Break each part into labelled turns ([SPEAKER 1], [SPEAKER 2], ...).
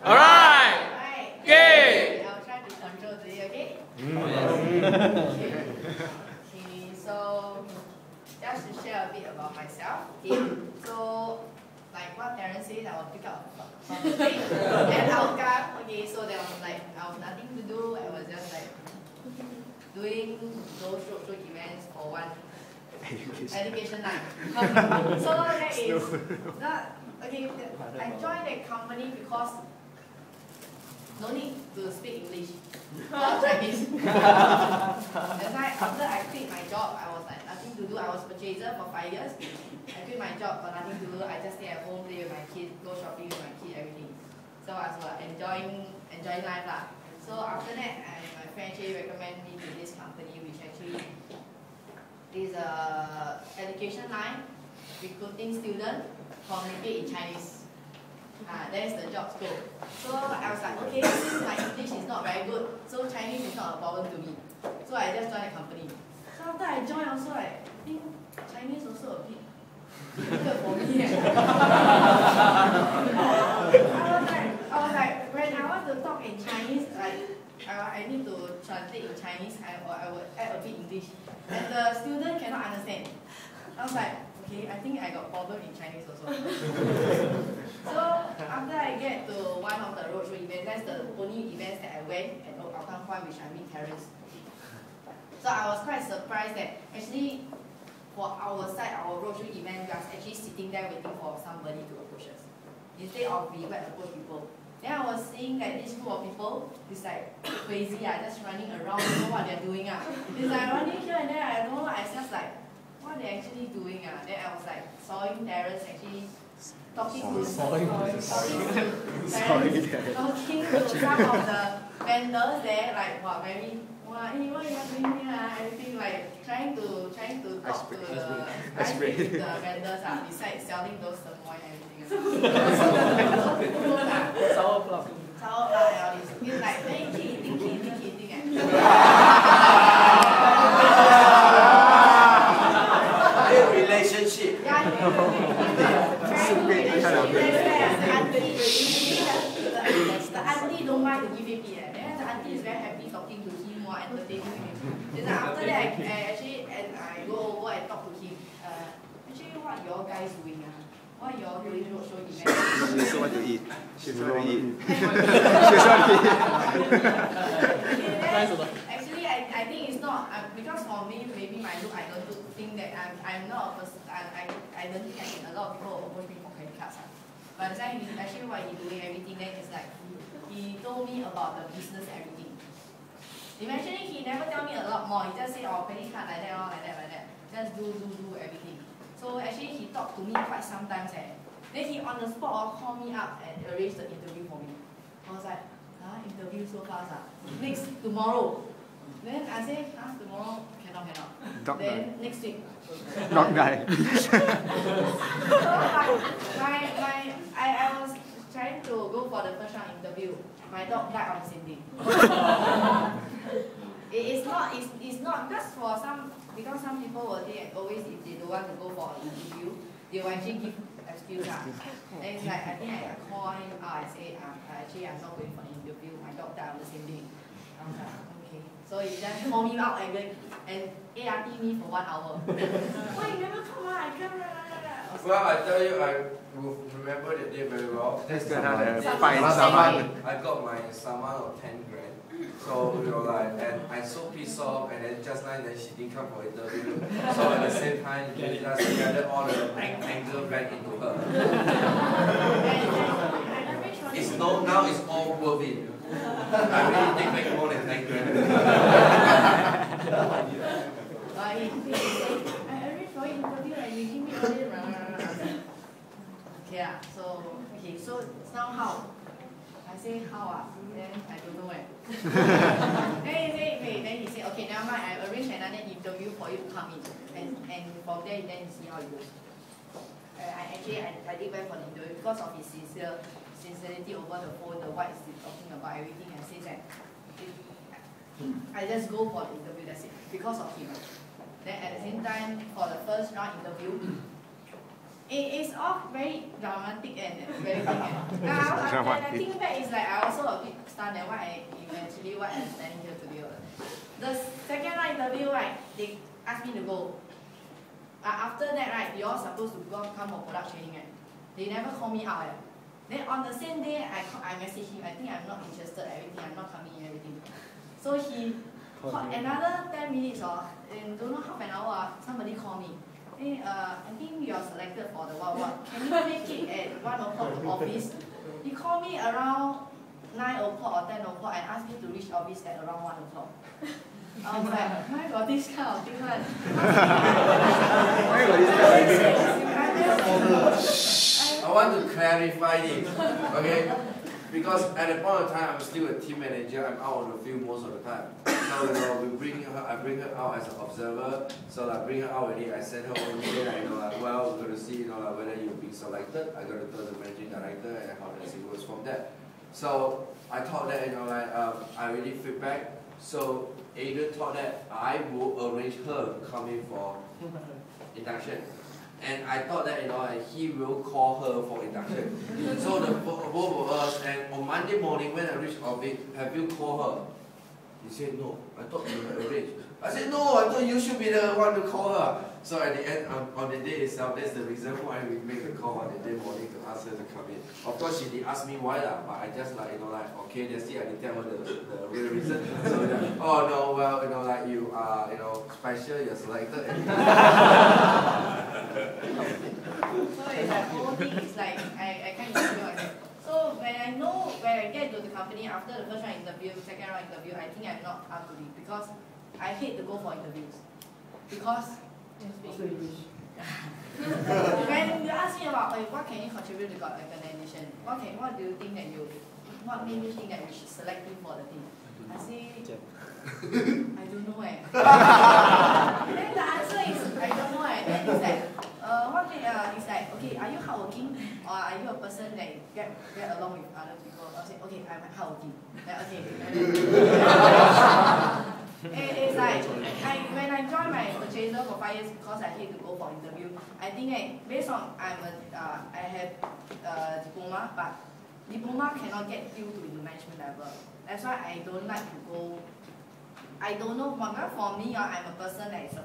[SPEAKER 1] Alright!
[SPEAKER 2] Okay! I'll try to control today, okay? Okay, so just to share a bit about myself. Okay, so like what Terence said, I will pick up from the stage and I'll come. Okay, so there was like I was nothing to do. I was just like doing those roadshow events for one education night. So that is not okay. I joined that company because no need to speak English or Chinese. That's why after I quit my job, I was like nothing to do. I was purchaser for 5 years. I quit my job, got nothing to do. I just stay at home, play with my kids, go shopping with my kid, everything. So I was enjoying life lah. So after that, my friend actually recommended me to this company, which actually is a education line, recruiting students, communicate in Chinese. That's the job scope. So I was like, okay, since my English is not very good, so Chinese is not a problem to me. So I just joined the company. So after I joined also, I think Chinese also a bit difficult for me. I was like, when I want to talk in Chinese, like I need to translate in Chinese, or I would add a bit English. And the student cannot understand. I was like, okay, I think I got problem in Chinese also. So after I get to one of the roadshow events, that's the only events that I went at Hougang Point, which I meet Terence. So I was quite surprised that actually for our side, our roadshow event, we are actually sitting there waiting for somebody to approach us. Instead of we went approach people. Then I was seeing that this group of people is like crazy, just running around, don't know what they're doing. It's like running here and there, I don't know, I just like, what they're actually doing. Then I was like, sawing Terence actually talking to some of the vendors there, like what very what you are doing here? Everything like trying to talk to the vendors besides selling those sirloin and everything. Sour plum and all this. It's like very eating.
[SPEAKER 3] Relationship.
[SPEAKER 2] The auntie don't mind to give it. Then the auntie is very happy talking to him or entertaining him. Then after that, I go over and talk to him. Actually, what your guys doing? What you're doing roadshow event?
[SPEAKER 3] She also want to eat. She also want to eat.
[SPEAKER 2] Actually, I think it's not because for me, maybe my look, I don't think that I'm not a person. I don't think a lot of people approach me for credit cards. But the time actually what he's doing everything, then it's like he told me about the business everything. Eventually, he never tell me a lot more. He just say, oh, credit card like that. Just do everything. So actually, he talked to me quite sometimes. Then he on the spot called me up and arranged the interview for me. I was like, interview so fast next tomorrow. Then I say, tomorrow cannot. Then next week.
[SPEAKER 3] Not guy.
[SPEAKER 2] I was trying to go for the first round interview. My dog died on the same day. It's not just for because some people will think always if they don't want to go for an interview, they will actually give excuse. And it's like I think I call him out and say I'm not going for an interview. My dog died on the same day. I was like, okay. So he just called me out and ART me for 1 hour. Why you never come out? I can't.
[SPEAKER 4] Well, I tell you, I will remember the day very well.
[SPEAKER 3] That's
[SPEAKER 4] the
[SPEAKER 3] saman.
[SPEAKER 4] I got my saman of 10 grand. So and I so pissed off, and then just like that she didn't come for interview. So at the same time, we just gathered all the anger back into her. Now it's all worth it. I really take back more than 10 grand.
[SPEAKER 2] I arranged for an interview and you give me all this. Okay, so now how? I say how then I don't know then he said, okay, never mind, I arrange another interview for you to come in. And from there, then you see how it goes. I did well for the interview because of his sincerity over the phone, the what he's talking about, everything, and says that I just go for the interview, that's it, because of him. Then at the same time, for the first round interview, It's all very dramatic and very big. When I think back, it's like I also a bit stunned at what I am standing here today. The second round interview, right, they asked me to go. After that, right, they all supposed to come for product training, right? They never call me out. Then on the same day, I messaged him. I think I'm not interested. Everything, I'm not coming. Everything. So he called another 10 minutes and don't know half an hour. Somebody called me. Hey, I think you are selected for the what? Can you make it at 1 o'clock to office? He called me around 9 o'clock or 10 o'clock and asked me to reach office at around 1 o'clock. I was like, why got this kind of thing?
[SPEAKER 4] I want to clarify this, okay? Because at the point of time, I'm still a team manager. I'm out on the field most of the time. So I bring her out as an observer. So I bring her out already. I send her over there. Well, we're gonna see, whether you're being selected. I'm gonna tell the managing director and how does it goes from there. So I thought that, I already feedback. So Adrian thought that I will arrange her to come in for induction. And I thought that, he will call her for induction. So both of us, and on Monday morning when I reached office, have you called her? He said, no, I thought you had arranged. I said, no, I thought you should be the one to call her. So at the end, on the day itself, that's the reason why we make the call on the day morning to ask her to come in. Of course, she did ask me why, but I just okay, that's it, I didn't tell her the real reason. So, oh no, well, you are, special, you're selected.
[SPEAKER 2] So it's like whole thing is like I can't even know. So when I get to the company after the first round interview, second round interview, I think I'm not up to it because I hate to go for interviews. Because when you ask me about what can you contribute to the organization, what do you think that what made you think that we should select you for the team? I say I don't know. Then the answer is I don't know. Then it's like it's like, okay, are you hardworking or are you a person that get along with other people? I'll say, okay, I'm hardworking. Okay. It's like when I joined my purchaser for 5 years because I hate to go for interview. I think based on I have a diploma, but diploma cannot get you to the management level. That's why I don't like to go. I don't know. For me, I'm a person that is a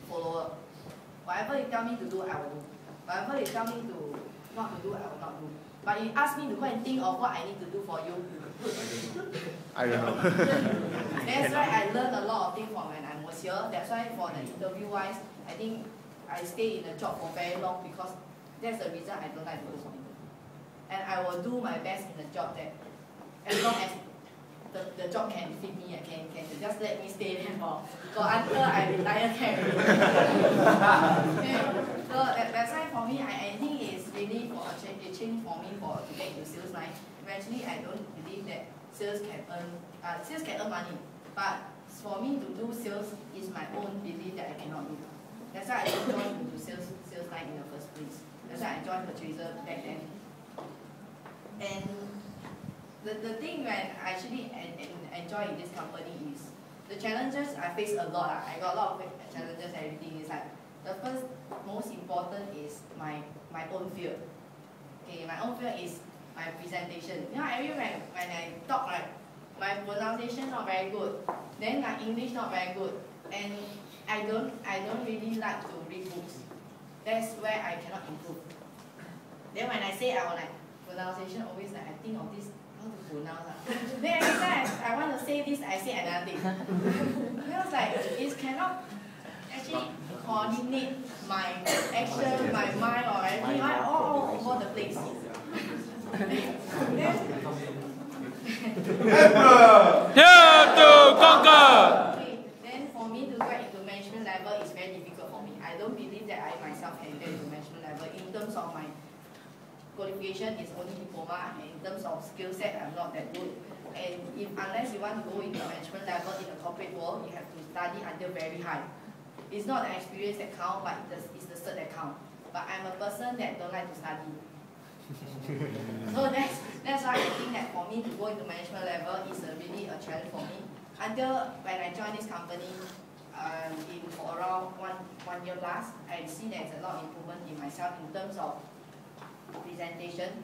[SPEAKER 2] follower. Whatever you tell me to do, I will do. Whatever you tell me to not to do, I will not do. But you ask me to go and think of what I need to do for you.
[SPEAKER 3] I don't know.
[SPEAKER 2] That's why I learned a lot of things from when I was here. That's why for the interview wise, I think I stay in the job for very long because that's the reason I don't like to go for interview. And I will do my best in the job that as long as the job can fit me and can just let me stay there for until I retire there. So that's why for me, I think it's really for a change for me to get into sales line. Eventually, I don't believe that sales can earn money, but for me to do sales is my own belief that I cannot do. That's why I didn't join into sales line in the first place. That's why I joined purchaser back then. And the thing when I actually enjoy in this company is the challenges I face a lot. I got a lot of challenges and everything. Is like the first most important is my own fear. Okay, my own fear is my presentation. Everywhere when I talk, my pronunciation not very good. Then my English not very good, and I don't really like to read books. That's where I cannot improve. Then when I say I will pronunciation, always I think of this. To pronounce. Then every time I want to say this, I say another thing. Then I was like, it cannot actually coordinate my action, my mind, or everything, all over the place.
[SPEAKER 1] Here to conquer!
[SPEAKER 2] Then for me to get into management level is very difficult for me. I don't believe that I myself can get into management level in terms of my qualification is only diploma, and in terms of skill set, I'm not that good. And unless you want to go into management level in the corporate world, you have to study until very high. It's not the experience that counts, but it's the cert that counts. But I'm a person that don't like to study. So that's why I think that for me to go into management level is really a challenge for me. Until when I joined this company, for around one year plus, I've seen there's a lot of improvement in myself in terms of presentation,